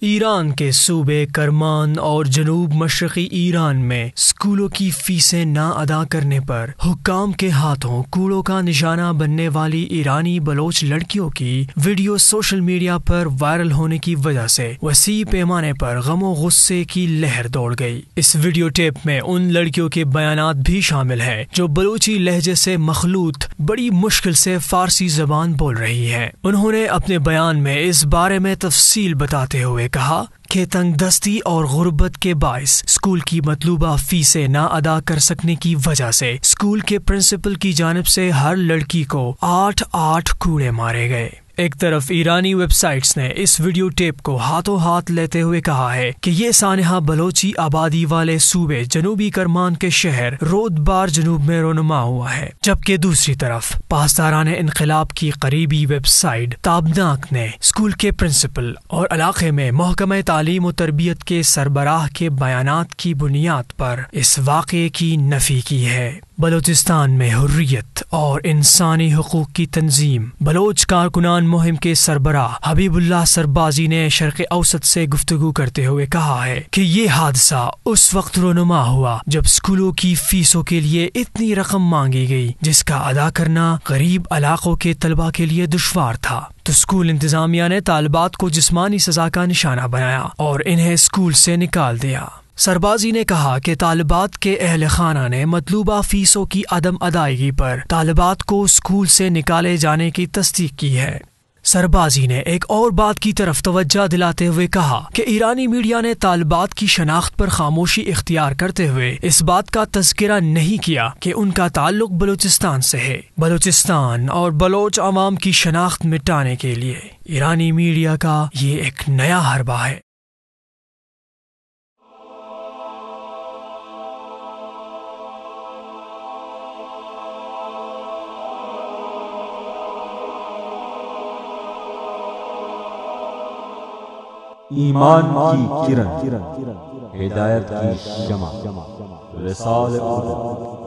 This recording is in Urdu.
ایران کے صوبے کرمان اور جنوب مشرقی ایران میں اسکولوں کی فیسیں نہ ادا کرنے پر حکام کے ہاتھوں کوڑوں کا نشانہ بننے والی ایرانی بلوچ لڑکیوں کی ویڈیو سوشل میڈیا پر وائرل ہونے کی وجہ سے وسیع پیمانے پر غم و غصے کی لہر دوڑ گئی۔ اس ویڈیو ٹیپ میں ان لڑکیوں کے بیانات بھی شامل ہیں جو بلوچی لہجے سے مخلوط بڑی مشکل سے فارسی زبان بول رہی ہیں۔ انہوں نے اپنے بیان میں اس بارے میں تفصیل بتاتے ہوئے کہا کہ تنگ دستی اور غربت کے باعث اسکول کی مطلوبہ فیسیں نہ ادا کر سکنے کی وجہ سے اسکول کے پرنسپل کی جانب سے ہر لڑکی کو 8 کوڑے مارے گئے۔ ایک طرف ایرانی ویب سائٹس نے اس ویڈیو ٹیپ کو ہاتھوں ہاتھ لیتے ہوئے کہا ہے کہ یہ سانحہ بلوچی آبادی والے صوبے جنوبی کرمان کے شہر رودبار جنوب میں رونما ہوا ہے، جبکہ دوسری طرف پاسداران انقلاب کی قریبی ویب سائٹ تابناک نے اسکول کے پرنسپل اور علاقے میں محکمہ تعلیم و تربیت کے سربراہ کے بیانات کی بنیاد پر اس واقعے کی نفی کی ہے۔ بلوچستان میں حریت اور انسانی حقوق کی تنظیم بلوچ کارکنان مہم کے سربراہ حبیب اللہ سربازی نے شرق اوسط سے گفتگو کرتے ہوئے کہا ہے کہ یہ حادثہ اس وقت رونما ہوا جب اسکولوں کی فیسوں کے لیے اتنی رقم مانگی گئی جس کا ادا کرنا غریب علاقوں کے طلباء کے لیے دشوار تھا، تو اسکول انتظامیہ نے طالبات کو جسمانی سزا کا نشانہ بنایا اور انہیں اسکول سے نکال دیا۔ سربازی نے کہا کہ طالبات کے اہل خانہ نے مطلوبہ فیسوں کی عدم ادائیگی پر طالبات کو اسکول سے نکالے جانے کی تصدیق کی ہے۔ سربازی نے ایک اور بات کی طرف توجہ دلاتے ہوئے کہا کہ ایرانی میڈیا نے طالبات کی شناخت پر خاموشی اختیار کرتے ہوئے اس بات کا تذکرہ نہیں کیا کہ ان کا تعلق بلوچستان سے ہے۔ بلوچستان اور بلوچ عوام کی شناخت مٹانے کے لیے ایرانی میڈیا کا یہ ایک نیا حربہ ہے۔ ایمان کی کرن، ہدایت کی شمع، رسالہ